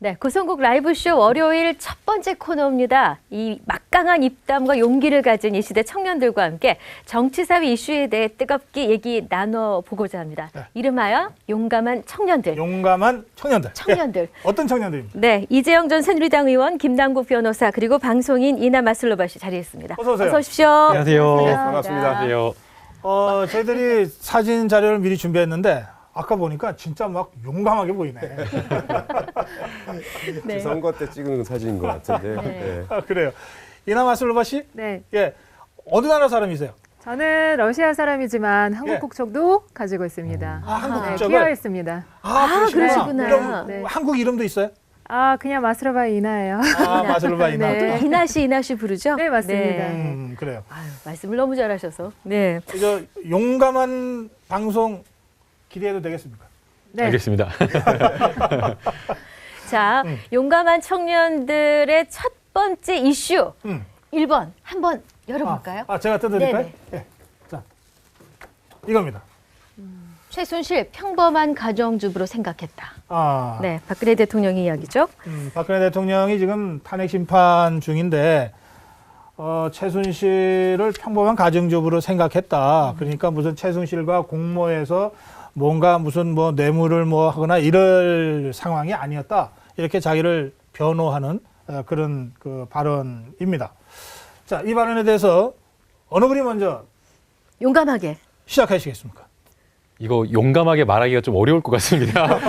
네, 고성국 라이브쇼 월요일 첫 번째 코너입니다. 이 막강한 입담과 용기를 가진 이 시대 청년들과 함께 정치, 사회 이슈에 대해 뜨겁게 얘기 나눠보고자 합니다. 네. 이름하여 용감한 청년들. 용감한 청년들. 청년들. 네. 어떤 청년들입니까? 네, 이재영 전 새누리당 의원, 김남국 변호사, 그리고 방송인 이나 마슬로바 씨 자리했습니다. 어서 오세요. 어서 오십시오. 안녕하세요. 반갑습니다. 안녕하세요. 저희들이 사진 자료를 미리 준비했는데 아까 보니까 진짜 막 용감하게 보이네. 네. 선거 때 찍은 사진인 것 같은데. 네. 네. 아, 그래요. 이나 마슬로바 씨? 네, 예. 어느 나라 사람이세요? 저는 러시아 사람이지만 한국 예. 국적도 가지고 있습니다. 아, 한국 네, 국적을? 귀화했습니다. 그러시구나. 그럼 네. 한국 이름도 있어요? 아, 그냥 마스라바 이나예요. 아, 마슬로바 이나. 네. 이나 씨 부르죠? 네, 맞습니다. 그래요. 아유, 말씀을 너무 잘하셔서. 네. 저 용감한 방송 기대해도 되겠습니까? 네. 알겠습니다. 자, 용감한 청년들의 첫 번째 이슈. 음. 1번 한번 열어볼까요? 제가 뜯어드릴까요? 네네. 예. 자, 이겁니다. 최순실 평범한 가정주부로 생각했다. 아, 네, 박근혜 대통령의 이야기죠. 박근혜 대통령이 지금 탄핵 심판 중인데 최순실을 평범한 가정주부로 생각했다. 그러니까 무슨 최순실과 공모해서 뭔가 무슨 뭐 뇌물을 뭐 하거나 이럴 상황이 아니었다. 이렇게 자기를 변호하는 그런 그 발언입니다. 자, 이 발언에 대해서 어느 분이 먼저 용감하게. 시작하시겠습니까? 이거 용감하게 말하기가 좀 어려울 것 같습니다.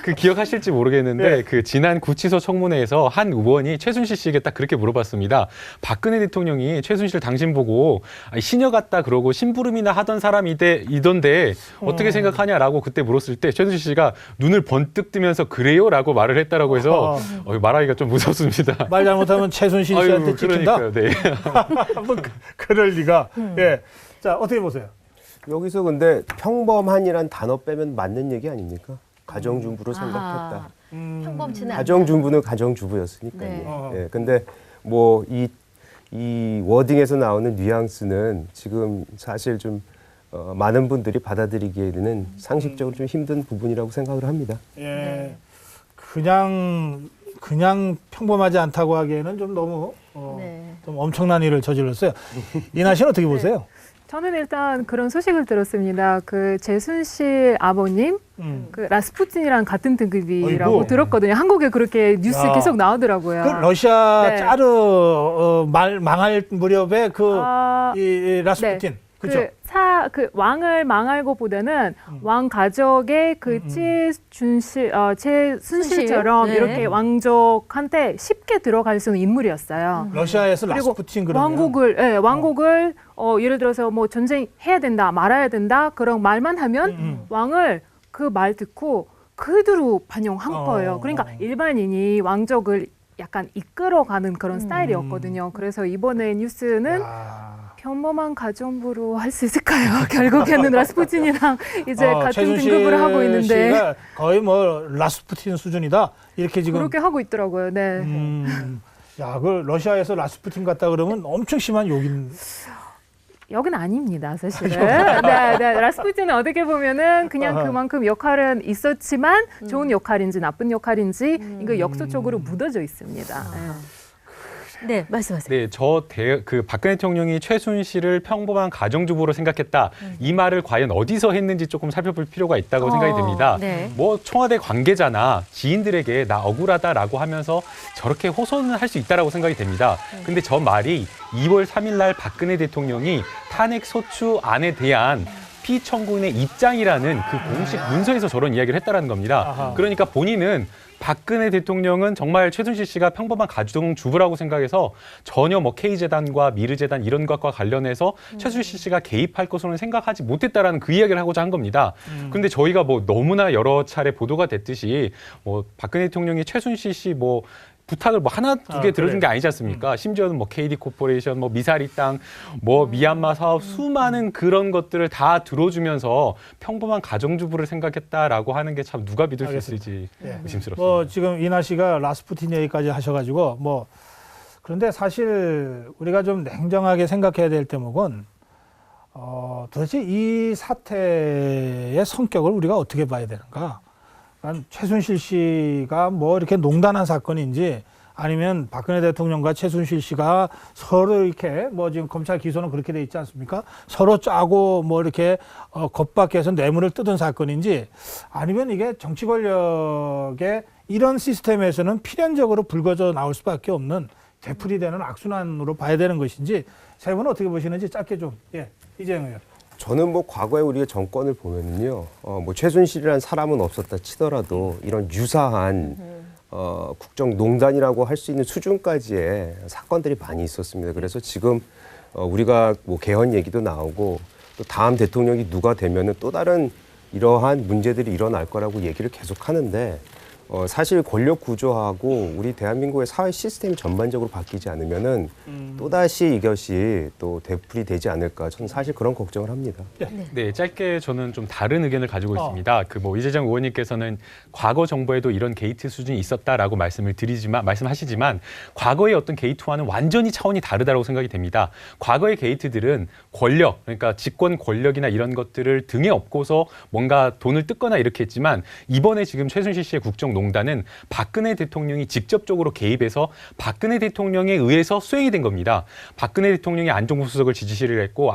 그 기억하실지 모르겠는데 네. 그 지난 구치소 청문회에서 한 의원이 최순실 씨에게 딱 그렇게 물어봤습니다. 박근혜 대통령이 최순실 당신 보고 시녀 같다 그러고 심부름이나 하던 사람이던데 어떻게 생각하냐라고 그때 물었을 때 최순실 씨가 눈을 번뜩 뜨면서 그래요라고 말을 했다라고 해서 말하기가 좀 무섭습니다. 말 잘못하면 최순실 씨한테 아유, 찍힌다? 그러니까요. 네. 뭐 그럴 리가. 예. 자, 어떻게 보세요? 여기서 근데 평범한이란 단어 빼면 맞는 얘기 아닙니까? 가정주부로 생각했다. 평범치는 않다. 가정주부는 가정주부였으니까요. 네. 예, 근데 뭐 이 워딩에서 나오는 뉘앙스는 지금 사실 좀 많은 분들이 받아들이기에는 상식적으로 좀 힘든 부분이라고 생각을 합니다. 예. 네. 그냥 평범하지 않다고 하기에는 좀 너무 네. 좀 엄청난 일을 저질렀어요. 이나 씨는 어떻게 보세요? 저는 일단 그런 소식을 들었습니다. 그 최순실 아버님, 그 라스푸틴이랑 같은 등급이라고 어이구. 들었거든요. 한국에 그렇게 뉴스 야. 계속 나오더라고요. 그 러시아 네. 짜르 망할 무렵에 이 라스푸틴. 그렇죠? 그 왕을 망할 것보다는 왕 가족의 그 최순실처럼 네. 이렇게 왕족한테 쉽게 들어갈 수 있는 인물이었어요. 러시아에서 그리고 라스푸틴 그러면 왕국을 예를 들어서 뭐 전쟁해야 된다, 말아야 된다 그런 말만 하면 왕을 그 말 듣고 그대로 반영한 거예요. 그러니까 일반인이 왕족을 약간 이끌어가는 그런 스타일이었거든요. 그래서 이번에 뉴스는 야. 평범한 가정부로 할 수 있을까요? 결국에는 라스푸틴이랑 이제 같은 최순실 등급을 하고 있는데 씨가 거의 뭐 라스푸틴 수준이다. 이렇게 지금 그렇게 하고 있더라고요. 네. 야, 그 러시아에서 라스푸틴 같다 그러면 엄청 심한 욕인. 여긴 아닙니다, 사실은. 네, 라스푸틴은 어떻게 보면은 그냥 아하. 그만큼 역할은 있었지만 좋은 역할인지 나쁜 역할인지 이거 역사적으로 묻어져 있습니다. 네, 말씀하세요. 네, 그 박근혜 대통령이 최순실을 평범한 가정주부로 생각했다. 이 말을 과연 어디서 했는지 조금 살펴볼 필요가 있다고 생각이 듭니다. 네. 뭐 청와대 관계자나 지인들에게 나 억울하다라고 하면서 저렇게 호소는 할 수 있다라고 생각이 됩니다. 근데 저 말이 2월 3일 날 박근혜 대통령이 탄핵 소추안에 대한 피청구인의 입장이라는 그 공식 문서에서 저런 이야기를 했다라는 겁니다. 아하. 그러니까 본인은 박근혜 대통령은 정말 최순실 씨가 평범한 가정주부라고 생각해서 전혀 뭐 K재단과 미르재단 이런 것과 관련해서 최순실 씨가 개입할 것으로는 생각하지 못했다라는 그 이야기를 하고자 한 겁니다. 그런데 저희가 뭐 너무나 여러 차례 보도가 됐듯이 뭐 박근혜 대통령이 최순실 씨 뭐 부탁을 뭐 하나 두 개 들어준 게 아니지 않습니까? 심지어는 뭐 KD 코퍼레이션, 뭐 미사리 땅, 뭐 미얀마 사업 수많은 그런 것들을 다 들어주면서 평범한 가정주부를 생각했다라고 하는 게 참 누가 믿을 알겠습니다. 수 있을지 예. 의심스럽습니다. 뭐 지금 이나 씨가 라스푸틴 얘기까지 하셔가지고 뭐 그런데 사실 우리가 좀 냉정하게 생각해야 될 대목은 도대체 이 사태의 성격을 우리가 어떻게 봐야 되는가? 최순실 씨가 뭐 이렇게 농단한 사건인지 아니면 박근혜 대통령과 최순실 씨가 서로 이렇게 뭐 지금 검찰 기소는 그렇게 돼 있지 않습니까? 서로 짜고 뭐 이렇게 겁박해서 뇌물을 뜯은 사건인지 아니면 이게 정치 권력의 이런 시스템에서는 필연적으로 불거져 나올 수밖에 없는 되풀이되는 악순환으로 봐야 되는 것인지 세 분은 어떻게 보시는지 짧게 좀 이재영 의원. 저는 뭐 과거에 우리가 정권을 보면은요, 뭐 최순실이라는 사람은 없었다 치더라도 이런 유사한 국정농단이라고 할 수 있는 수준까지의 사건들이 많이 있었습니다. 그래서 지금 우리가 뭐 개헌 얘기도 나오고 또 다음 대통령이 누가 되면은 또 다른 이러한 문제들이 일어날 거라고 얘기를 계속 하는데 사실 권력 구조하고 우리 대한민국의 사회 시스템이 전반적으로 바뀌지 않으면은 또다시 이것이 또 되풀이되지 않을까 저는 사실 그런 걱정을 합니다. 네, 짧게 저는 좀 다른 의견을 가지고 있습니다. 그 뭐 이재정 의원님께서는 과거 정부에도 이런 게이트 수준이 있었다라고 말씀하시지만 과거의 어떤 게이트와는 완전히 차원이 다르다고 생각이 됩니다. 과거의 게이트들은 권력, 그러니까 집권 권력이나 이런 것들을 등에 업고서 뭔가 돈을 뜯거나 이렇게 했지만 이번에 지금 최순실 씨의 국정농단은 박근혜 대통령이 직접적으로 개입해서 박근혜 대통령에 의해서 수행이 된 겁니다. 박근혜 대통령이 안종국 수석을 지시를 했고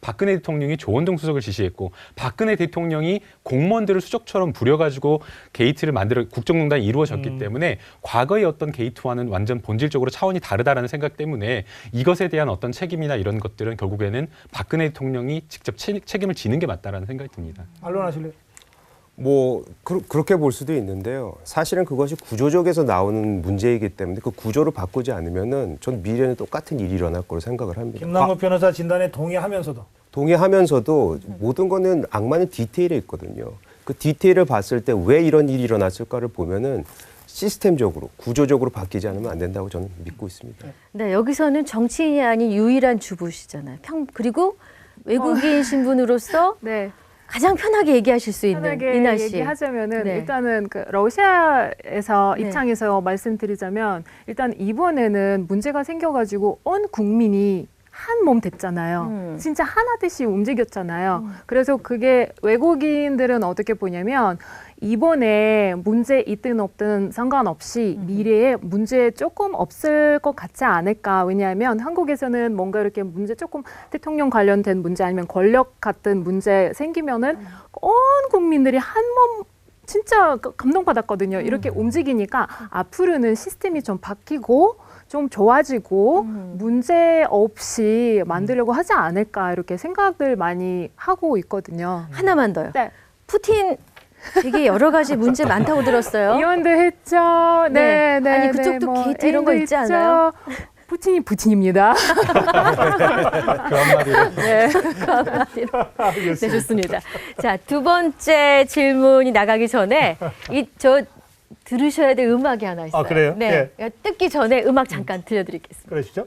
박근혜 대통령이 조원동 수석을 지시했고 박근혜 대통령이 공무원들을 수적처럼 부려가지고 게이트를 만들어 국정농단이 이루어졌기 때문에 과거의 어떤 게이트와는 완전 본질적으로 차원이 다르다라는 생각 때문에 이것에 대한 어떤 책임이나 이런 것들은 결국에는 박근혜 대통령이 직접 책임을 지는 게 맞다라는 생각이 듭니다. 반론하실래요? 뭐 그렇게 볼 수도 있는데요. 사실은 그것이 구조적에서 나오는 문제이기 때문에 그 구조를 바꾸지 않으면은 전 미래는 똑같은 일이 일어날 거로 생각을 합니다. 김남국 변호사 진단에 동의하면서도 모든 거는 악마는 디테일에 있거든요. 그 디테일을 봤을 때 왜 이런 일이 일어났을까를 보면은 시스템적으로 구조적으로 바뀌지 않으면 안 된다고 저는 믿고 있습니다. 네, 여기서는 정치인이 아닌 유일한 주부시잖아요. 그리고 외국인 신분으로서 네. 가장 편하게 얘기하실 수 있는 편하게 이나 씨. 얘기하자면은 네. 일단은 그 러시아에서 네. 입장에서 말씀드리자면 일단 이번에는 문제가 생겨가지고 온 국민이 한 몸 됐잖아요. 진짜 하나 듯이 움직였잖아요. 그래서 그게 외국인들은 어떻게 보냐면 이번에 문제 있든 없든 상관없이 미래에 문제 조금 없을 것 같지 않을까. 왜냐하면 한국에서는 뭔가 이렇게 문제 조금 대통령 관련된 문제 아니면 권력 같은 문제 생기면은 온 국민들이 한 몸 진짜 감동받았거든요. 이렇게 움직이니까 앞으로는 시스템이 좀 바뀌고 좀 좋아지고 문제 없이 만들려고 하지 않을까 이렇게 생각을 많이 하고 있거든요. 하나만 더요. 네. 푸틴 되게 여러 가지 문제 많다고 들었어요. 이혼도 했죠. 네. 네, 아니, 그쪽도 게이트 이런 거 있지 않아요? 푸틴이 푸틴입니다. 그 한마디로. 네, 그 한마디로. 네, 좋습니다. 자, 두 번째 질문이 나가기 전에 들으셔야 될 음악이 하나 있어요. 아, 그래요? 네. 뜯기 전에 음악 잠깐 들려드리겠습니다. 그러시죠?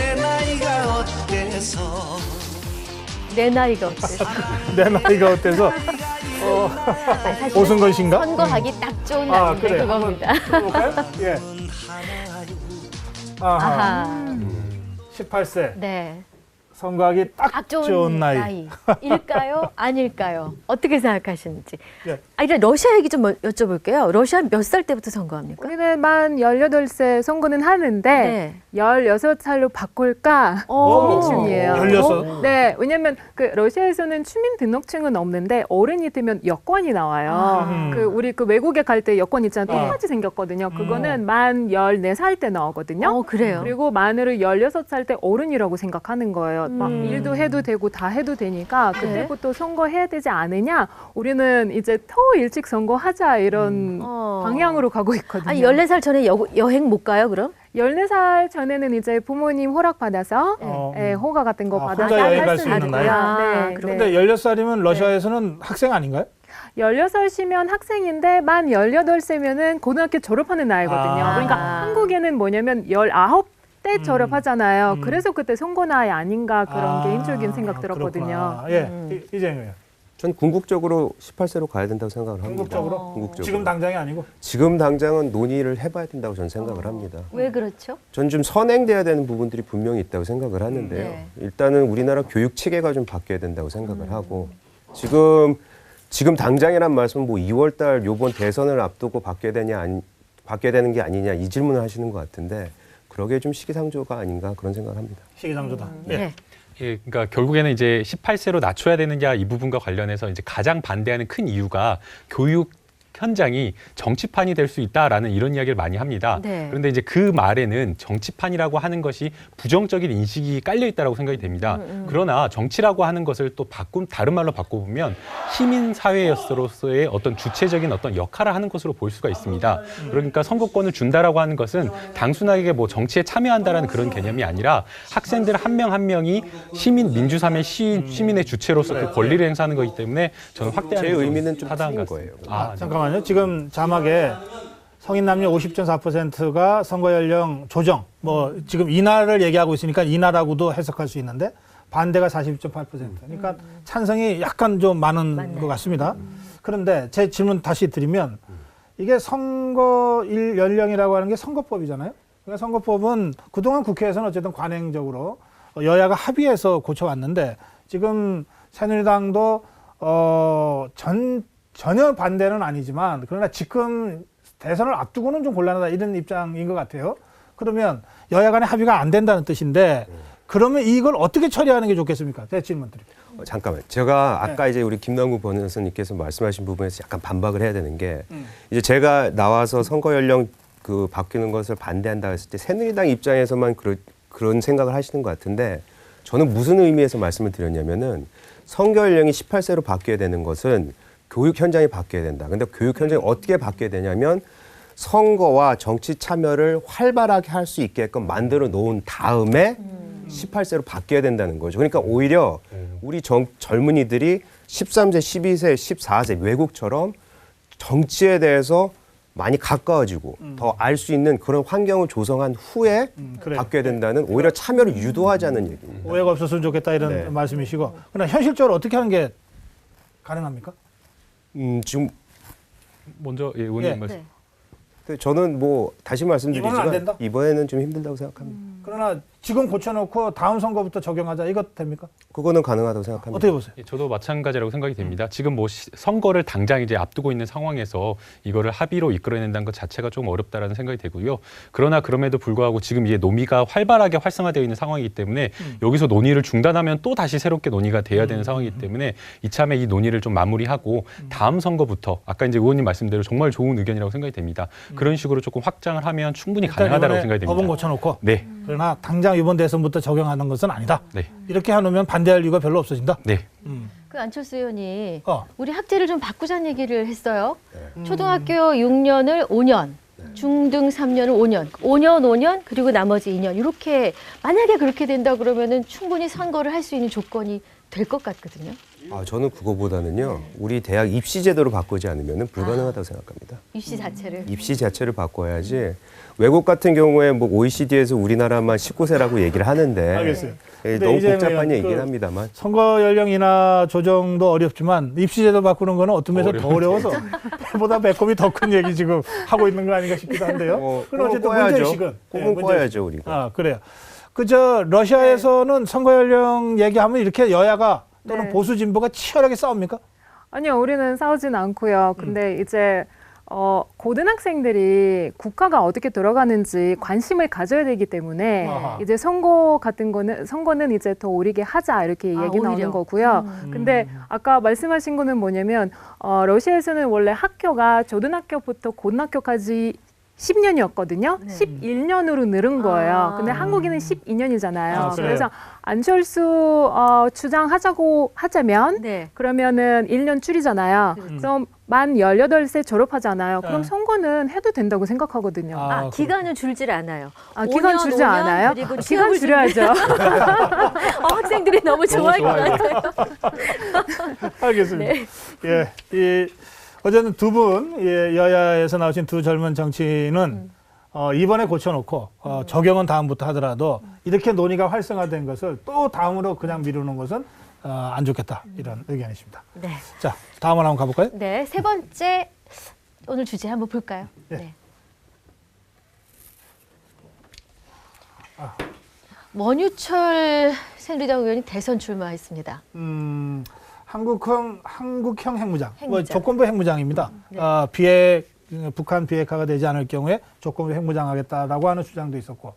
내 나이가 어때서 내 나이가 어때서. 내 나이가 어때서 사실 오승건 씨인가? 선거하기 딱 좋은 날인데 그래요. 그겁니다. 들어볼까요? 예. 아하. 아하. 18세. 네. 선거하기 딱 딱 좋은 나이. 일까요? 아닐까요? 어떻게 생각하시는지. 예. 일단 러시아 얘기 좀 여쭤볼게요. 러시아 몇 살 때부터 선거합니까? 우리는 만 18세 선거는 하는데 네. 16살로 바꿀까 오. 고민 중이에요. 16? 네, 왜냐면 그 러시아에서는 주민등록증은 없는데 어른이 되면 여권이 나와요. 우리 그 외국에 갈 때 여권 있잖아요. 똑같이 생겼거든요. 그거는 만 14살 때 나오거든요. 그래요? 그리고 만으로 16살 때 어른이라고 생각하는 거예요. 막 일도 해도 되고 다 해도 되니까 그때부터 선거해야 되지 않으냐. 우리는 이제 더 일찍 선거하자 이런 방향으로 가고 있거든요. 아니, 14살 전에 여행 못 가요, 그럼? 14살 전에는 이제 부모님 허락받아서 허가 같은 거 받아서 혼자 여행 갈 할 수 수 있는 나이? 있고요. 네, 근데 16살이면 러시아에서는 학생 아닌가요? 16이면 학생인데 만 18세면은 고등학교 졸업하는 나이거든요. 아. 그러니까 한국에는 뭐냐면 19때 졸업하잖아요. 그래서 그때 선거 나이 아닌가 그런 개인적인 생각 들었거든요. 그렇구나. 예, 이재명 의원. 전 궁극적으로 18세로 가야 된다고 생각을 합니다. 궁극적으로? 궁극적으로. 지금 당장이 아니고. 지금 당장은 논의를 해봐야 된다고 저는 생각을 합니다. 왜 그렇죠? 전 좀 선행돼야 되는 부분들이 분명히 있다고 생각을 하는데요. 네. 일단은 우리나라 교육 체계가 좀 바뀌어야 된다고 생각을 하고 지금 당장이란 말씀은 뭐 2월달 요번 대선을 앞두고 바뀌어야 되는 게 아니냐 이 질문을 하시는 것 같은데 그러게 좀 시기상조가 아닌가 그런 생각을 합니다. 시기상조다. 네. 예, 그러니까 결국에는 이제 18세로 낮춰야 되느냐 이 부분과 관련해서 이제 가장 반대하는 큰 이유가 교육 현장이 정치판이 될 수 있다라는 이런 이야기를 많이 합니다. 네. 그런데 이제 그 말에는 정치판이라고 하는 것이 부정적인 인식이 깔려 있다고 생각이 됩니다. 그러나 정치라고 하는 것을 또 다른 말로 바꿔보면 시민 사회로서의 어떤 주체적인 어떤 역할을 하는 것으로 볼 수가 있습니다. 그러니까 선거권을 준다라고 하는 것은 단순하게 뭐 정치에 참여한다라는 그런 개념이 아니라 학생들 한 명 한 명이 시민 민주사회 시민의 주체로서 그 권리를 행사하는 거기 때문에 저는 확대하는 제 것이 의미는 좀 타당한 틀린 것 같습니다. 거예요. 잠깐만요. 지금 자막에 성인 남녀 50.4%가 선거 연령 조정, 뭐 지금 인하를 얘기하고 있으니까 인하라고도 해석할 수 있는데 반대가 42.8%. 그러니까 찬성이 약간 좀 많은 것 같습니다. 그런데 제 질문 다시 드리면 이게 선거 연령이라고 하는 게 선거법이잖아요. 그러니까 선거법은 그동안 국회에서는 어쨌든 관행적으로 여야가 합의해서 고쳐왔는데 지금 새누리당도 전혀 반대는 아니지만 그러나 지금 대선을 앞두고는 좀 곤란하다 이런 입장인 것 같아요. 그러면 여야 간의 합의가 안 된다는 뜻인데 그러면 이걸 어떻게 처리하는 게 좋겠습니까? 제 질문 드립니다. 잠깐만. 제가 아까 이제 우리 김남국 변호사님께서 말씀하신 부분에서 약간 반박을 해야 되는 게 이제 제가 나와서 선거 연령 그 바뀌는 것을 반대한다 했을 때 새누리당 입장에서만 그런 생각을 하시는 것 같은데 저는 무슨 의미에서 말씀을 드렸냐면은 선거 연령이 18세로 바뀌어야 되는 것은 교육 현장이 바뀌어야 된다. 근데 교육 현장이 어떻게 바뀌어야 되냐면 선거와 정치 참여를 활발하게 할 수 있게끔 만들어 놓은 다음에 18세로 바뀌어야 된다는 거죠. 그러니까 오히려 우리 젊은이들이 13세, 12세, 14세 외국처럼 정치에 대해서 많이 가까워지고 더 알 수 있는 그런 환경을 조성한 후에 그래요. 바뀌어야 된다는 오히려 참여를 유도하자는 얘기입니다. 오해가 없었으면 좋겠다 이런 네. 말씀이시고 그러나 현실적으로 어떻게 하는 게 가능합니까? 지금 먼저 예, 의원님 예. 말씀. 네. 근데 저는 뭐 다시 이번엔 안 말씀드리지만 된다? 이번에는 좀 힘들다고 생각합니다. 그러나 지금 고쳐놓고 다음 선거부터 적용하자 이것 됩니까? 그거는 가능하다고 생각합니다. 어떻게 보세요? 예, 저도 마찬가지라고 생각이 됩니다. 지금 뭐 선거를 당장 이제 앞두고 있는 상황에서 이거를 합의로 이끌어낸다는 것 자체가 좀 어렵다라는 생각이 되고요. 그러나 그럼에도 불구하고 지금 이제 논의가 활발하게 활성화되어 있는 상황이기 때문에 여기서 논의를 중단하면 또 다시 새롭게 논의가 돼야 되는 상황이기 때문에 이참에 이 논의를 좀 마무리하고 다음 선거부터 아까 이제 의원님 말씀대로 정말 좋은 의견이라고 생각이 됩니다. 그런 식으로 조금 확장을 하면 충분히 가능하다고 생각이 됩니다. 법은 고쳐놓고 네, 그러나 당장 이번 대선부터 적용하는 것은 아니다. 네, 이렇게 해놓으면 반대할 이유가 별로 없어진다. 네. 그 안철수 의원이 어. 우리 학제를 좀 바꾸자는 얘기를 했어요. 초등학교 6년을 5년, 중등 3년을 5년, 5년 그리고 나머지 2년 이렇게 만약에 그렇게 된다 그러면은 충분히 선거를 할 수 있는 조건이 될 것 같거든요. 저는 그거보다는요. 우리 대학 입시 제도를 바꾸지 않으면 불가능하다고 생각합니다. 입시 자체를. 입시 자체를 바꿔야지. 외국 같은 경우에 뭐 OECD에서 우리나라만 19세라고 얘기를 하는데 알겠어요. 근데 너무 이제는 복잡한 그 얘기긴 합니다만 선거 연령 인하 조정도 어렵지만 입시제도 바꾸는 거는 어떤 면에서 더 어려워서 배보다 배꼽이 더 큰 얘기 지금 하고 있는 거 아닌가 싶기도 한데요. 그럼 어쨌든 문제의식은 꿈은 꿔야죠 우리가. 그래요. 그저 러시아에서는 선거 연령 얘기하면 이렇게 여야가 또는 네. 보수 진보가 치열하게 싸웁니까? 아니요, 우리는 싸우진 않고요. 근데 이제 고등학생들이 국가가 어떻게 돌아가는지 관심을 가져야 되기 때문에 아하. 이제 선거는 이제 더 오리게 하자 이렇게 얘기 오히려. 나오는 거고요. 근데 아까 말씀하신 거는 뭐냐면 러시아에서는 원래 학교가 초등학교부터 고등학교까지 10년이었거든요. 네. 11년으로 늘은 거예요. 근데 한국에는 12년이잖아요. 그래서 안철수 주장하자고 하자면 네. 그러면은 1년 줄이잖아요. 그럼 만 18세 졸업하잖아요. 그럼 네. 선거는 해도 된다고 생각하거든요. 기간은 줄질 않아요. 기간 5년, 줄지 5년, 않아요? 그리고 기간 취업을 줄여야죠. 학생들이 너무 좋아할 것 같아요. 알겠습니다. 예, 어쨌든 두 분, 여야에서 나오신 두 젊은 정치인은 이번에 고쳐놓고 적용은 다음부터 하더라도 이렇게 논의가 활성화된 것을 또 다음으로 그냥 미루는 것은 안 좋겠다 이런 의견이십니다. 네. 자, 다음으로 한번 가볼까요? 네, 세 번째 오늘 주제 한번 볼까요? 네. 원유철 새누리당 의원이 대선 출마했습니다. 한국형 핵무장, 뭐 핵무장. 조건부 핵무장입니다. 네. 북한 비핵화가 되지 않을 경우에 조건부 핵무장하겠다라고 하는 주장도 있었고,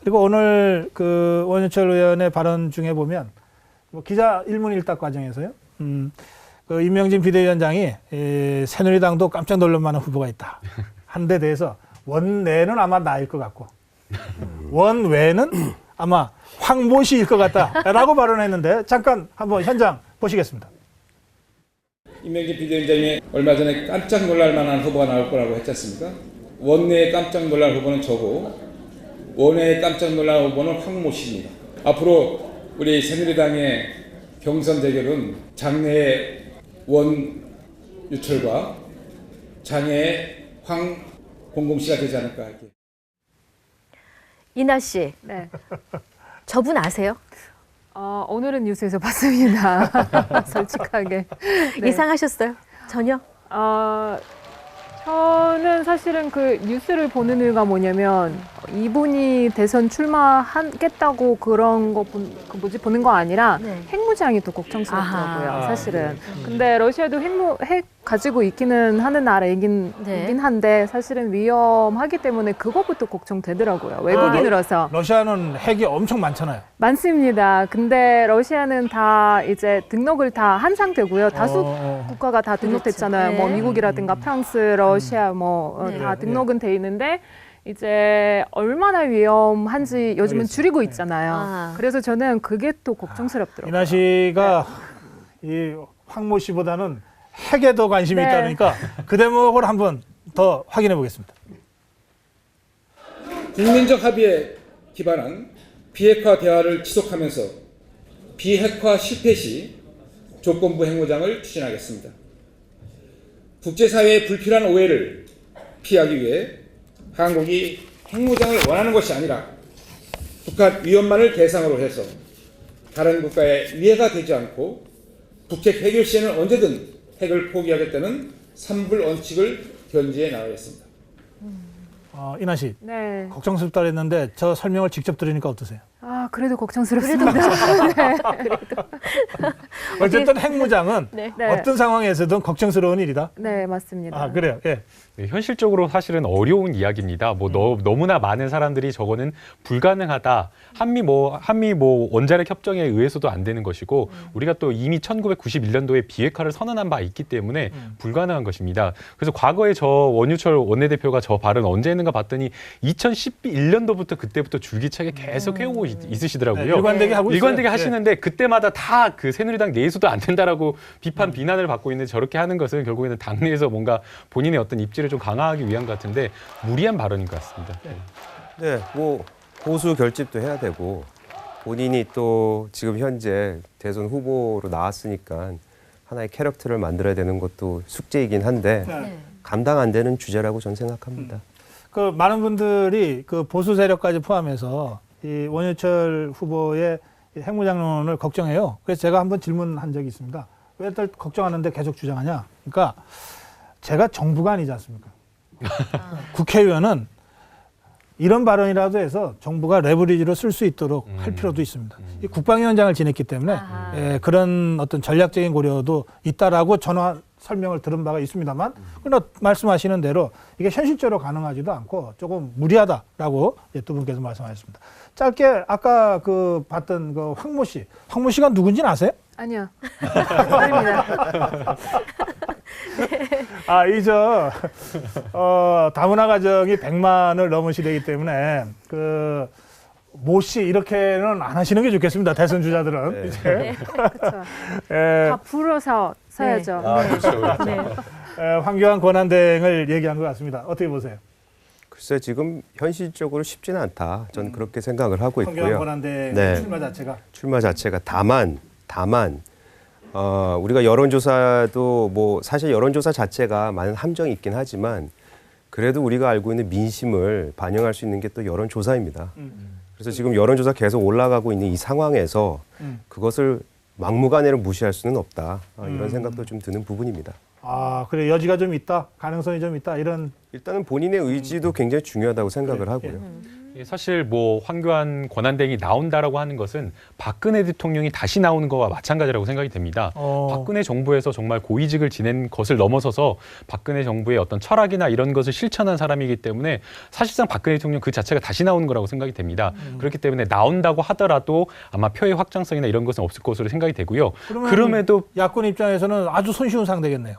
그리고 오늘 그 원유철 의원의 발언 중에 보면 뭐 기자 일문일답 과정에서요, 그 임명진 비대위원장이 새누리당도 깜짝 놀랄 만한 후보가 있다 한 데 대해서 원내는 아마 나일 것 같고 원외는 아마 황모 씨일 것 같다라고 발언했는데 잠깐 한번 현장 보시겠습니다. 임명진 비대위원장이 얼마 전에 깜짝 놀랄 만한 후보가 나올 거라고 했지 않습니까? 원내에 깜짝 놀랄 후보는 저고 원내에 깜짝 놀랄 후보는 황모 씨입니다. 앞으로 우리 새누리당의 경선 대결은 장내의 원유철과 장애의 황봉공 씨가 되지 않을까 할게요. 이나 씨, 네. 저분 아세요? 오늘은 뉴스에서 봤습니다. 솔직하게. 네. 예상하셨어요? 전혀? 저는 사실은 그 뉴스를 보는 이유가 뭐냐면 이분이 대선 출마하겠다고 그런 거 보는 거 아니라 네. 핵무장이 더 걱정스럽더라고요. 아하. 사실은. 근데 러시아도 핵 가지고 있기는 하는 나라이긴 네. 이긴 한데 사실은 위험하기 때문에 그것부터 걱정되더라고요. 외국인으로서. 러시아는 핵이 엄청 많잖아요. 많습니다. 근데 러시아는 다 이제 등록을 다 한 상태고요. 다수 국가가 다 등록됐잖아요. 그렇죠. 뭐 네. 미국이라든가 프랑스, 러시아 뭐 네. 다 등록은 돼 있는데 이제 얼마나 위험한지 요즘은 줄이고 있잖아요. 아. 그래서 저는 그게 또 걱정스럽더라고요. 이나 씨가 이 황모 씨보다는 핵에 더 관심이 네. 있다니까 그 대목을 한번 더 확인해 보겠습니다. 국민적 합의에 기반한 비핵화 대화를 지속하면서 비핵화 실패 시 조건부 핵무장을 추진하겠습니다. 국제사회의 불필요한 오해를 피하기 위해 한국이 핵무장을 원하는 것이 아니라 북한 위협만을 대상으로 해서 다른 국가의 위해가 되지 않고 북핵 해결 시에는 언제든 핵을 포기하겠다는 삼불 원칙을 견지해 나가겠습니다. 이나 씨, 네. 걱정스럽다 그랬는데 저 설명을 직접 들으니까 어떠세요? 그래도 걱정스럽습니다. 어쨌든 핵무장은 네. 네. 어떤 상황에서든 걱정스러운 일이다. 네, 맞습니다. 그래요. 예. 네, 현실적으로 사실은 어려운 이야기입니다. 뭐 너무나 많은 사람들이 저거는 불가능하다. 한미 원자력 협정에 의해서도 안 되는 것이고 우리가 또 이미 1991년도에 비핵화를 선언한 바 있기 때문에 불가능한 것입니다. 그래서 과거에 저 원유철 원내대표가 저 발언 언제 했는가 봤더니 2011년도부터 그때부터 줄기차게 계속 해오고 있으시더라고요. 네, 일관되게 하고 있어요. 일관되게 네. 하시는데 그때마다 다 그 새누리당 내에서도 안 된다라고 비난을 받고 있는데 저렇게 하는 것은 결국에는 당내에서 뭔가 본인의 어떤 입지를 좀 강화하기 위한 것 같은데 무리한 발언인 것 같습니다. 네, 뭐 보수 결집도 해야 되고 본인이 또 지금 현재 대선 후보로 나왔으니까 하나의 캐릭터를 만들어야 되는 것도 숙제이긴 한데 네. 감당 안 되는 주제라고 저는 생각합니다. 그 많은 분들이 그 보수 세력까지 포함해서 이 원유철 후보의 이 핵무장론을 걱정해요. 그래서 제가 한번 질문한 적이 있습니다. 왜 다들 걱정하는데 계속 주장하냐? 그러니까 제가 정부가 아니지 않습니까? 국회의원은 이런 발언이라도 해서 정부가 레버리지로 쓸 수 있도록 할 필요도 있습니다. 이 국방위원장을 지냈기 때문에 그런 어떤 전략적인 고려도 있다라고 전화 설명을 들은 바가 있습니다만, 그러나 말씀하시는 대로 이게 현실적으로 가능하지도 않고 조금 무리하다라고 두 분께서 말씀하셨습니다. 짧게 아까 그 봤던 그 황모 씨가 누군지는 아세요? 아니요. 아닙니다. 다문화 가정이 100만을 넘은 시대이기 때문에 그 모 씨 이렇게는 안 하시는 게 좋겠습니다. 대선 주자들은 네. 이제 네. 그렇죠. 다 불어서 서야죠. 그렇죠. 네. 황교안 권한대행을 얘기한 것 같습니다. 어떻게 보세요? 글쎄 지금 현실적으로 쉽지는 않다. 저는 그렇게 생각을 하고 황교안 있고요. 권한대행 네. 출마 자체가 다만 우리가 여론조사도 뭐 사실 여론조사 자체가 많은 함정이 있긴 하지만 그래도 우리가 알고 있는 민심을 반영할 수 있는 게 또 여론조사입니다. 그래서 지금 여론조사 계속 올라가고 있는 이 상황에서 그것을 막무가내로 무시할 수는 없다. 이런 생각도 좀 드는 부분입니다. 아, 그래 여지가 좀 있다, 가능성이 좀 있다 이런. 일단은 본인의 의지도 굉장히 중요하다고 생각을 하고요. 사실 뭐 황교안 권한대행이 나온다라고 하는 것은 박근혜 대통령이 다시 나오는 거와 마찬가지라고 생각이 됩니다. 박근혜 정부에서 정말 고위직을 지낸 것을 넘어서서 박근혜 정부의 어떤 철학이나 이런 것을 실천한 사람이기 때문에 사실상 박근혜 대통령 그 자체가 다시 나오는 거라고 생각이 됩니다. 그렇기 때문에 나온다고 하더라도 아마 표의 확장성이나 이런 것은 없을 것으로 생각이 되고요. 그럼에도 야권 입장에서는 아주 손쉬운 상대겠네요.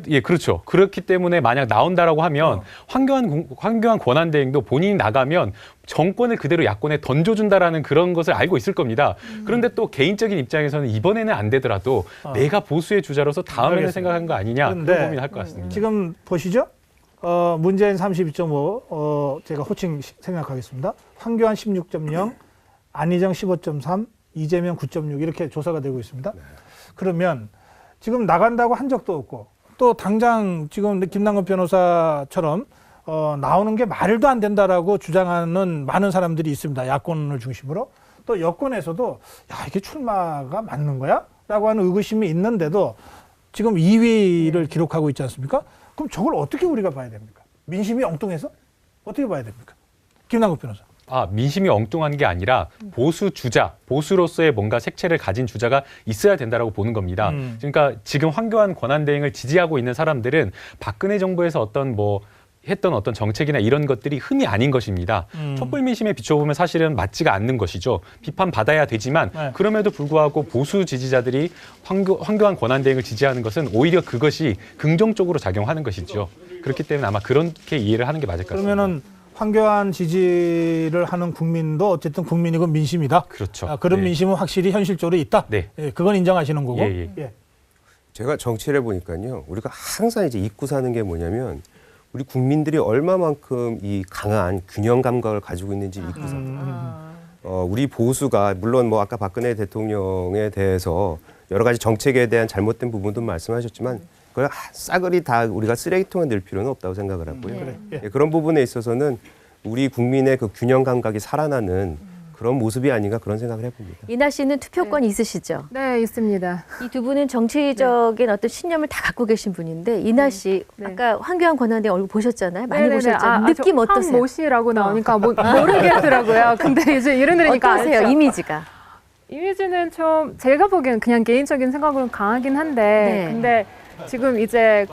예, 그렇죠. 그렇기 때문에 만약 나온다라고 하면 황교안 권한대행도 본인이 나가면 정권을 그대로 야권에 던져준다라는 그런 것을 알고 있을 겁니다. 그런데 또 개인적인 입장에서는 이번에는 안 되더라도 내가 보수의 주자로서 다음에는 알겠습니다. 생각한 거 아니냐 그런 고민할 것 같습니다. 지금 보시죠. 문재인 32.5, 제가 호칭 생각하겠습니다. 황교안 16.0, 안희정 15.3, 이재명 9.6 이렇게 조사가 되고 있습니다. 그러면 지금 나간다고 한 적도 없고 또 당장 지금 김남국 변호사처럼 나오는 게 말도 안 된다라고 주장하는 많은 사람들이 있습니다. 야권을 중심으로. 또 여권에서도 야, 이게 출마가 맞는 거야? 라고 하는 의구심이 있는데도 지금 2위를 기록하고 있지 않습니까? 그럼 저걸 어떻게 우리가 봐야 됩니까? 민심이 엉뚱해서? 어떻게 봐야 됩니까? 김남국 변호사. 민심이 엉뚱한 게 아니라 보수 주자, 보수로서의 뭔가 색채를 가진 주자가 있어야 된다라고 보는 겁니다. 그러니까 지금 황교안 권한대행을 지지하고 있는 사람들은 박근혜 정부에서 어떤 했던 어떤 정책이나 이런 것들이 흠이 아닌 것입니다. 촛불 민심에 비춰보면 사실은 맞지가 않는 것이죠. 비판받아야 되지만 그럼에도 불구하고 보수 지지자들이 황교안 권한대행을 지지하는 것은 오히려 그것이 긍정적으로 작용하는 것이죠. 그렇기 때문에 아마 그렇게 이해를 하는 게 맞을 것 같습니다. 그러면은 황교안 지지를 하는 국민도 어쨌든 국민이고 민심이다. 그렇죠. 그런 네. 민심은 확실히 현실적으로 있다. 네. 예, 그건 인정하시는 거고. 예. 제가 정치를 해보니까요. 우리가 항상 이제 잊고 사는 게 뭐냐면 우리 국민들이 얼마만큼 이 강한 균형 감각을 가지고 있는지 잊고 삽니다. 우리 보수가 물론 뭐 아까 박근혜 대통령에 대해서 여러 가지 정책에 대한 잘못된 부분도 말씀하셨지만 그걸 싸그리 다 우리가 쓰레기통에 넣을 필요는 없다고 생각을 하고요. 그런 부분에 있어서는 우리 국민의 그 균형 감각이 살아나는 그런 모습이 아닌가 그런 생각을 해봅니다. 이나 씨는 투표권이 있으시죠? 네, 있습니다. 이 두 분은 정치적인 어떤 신념을 다 갖고 계신 분인데 이나 씨 아까 황교안 권한대행 얼굴 보셨잖아요. 많이 네네네. 보셨잖아요. 느낌 어떠세요? 황모 씨라고 나오니까 모르겠더라고요. 근데 이제 이런 들으니까 어떠세요? 알죠. 이미지가. 이미지는 좀 제가 보기엔 그냥 개인적인 생각으로는 강하긴 한데 근데 지금 이제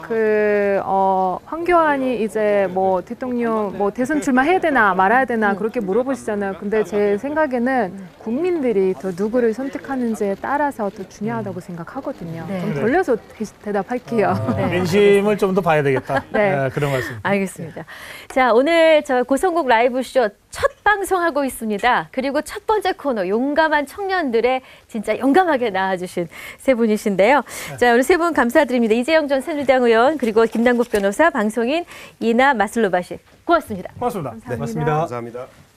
황교안이 이제 뭐 대통령 대선 출마해야 되나 말아야 되나 그렇게 물어보시잖아요. 근데 제 생각에는 국민들이 더 누구를 선택하는지에 따라서 더 중요하다고 생각하거든요. 좀 돌려서 대답할게요. 민심을 좀 더 봐야 되겠다. 네. 그런 말씀. 알겠습니다. 자, 오늘 저 고성국 라이브쇼 첫 방송하고 있습니다. 그리고 첫 번째 코너 용감한 청년들의 진짜 용감하게 나와주신 세 분이신데요. 자, 오늘 세 분 감사드립니다. 이재영 전 새누리당 의원 그리고 김남국 변호사, 방송인 이나 마슬로바시 고맙습니다. 고맙습니다. 감사합니다. 감사합니다.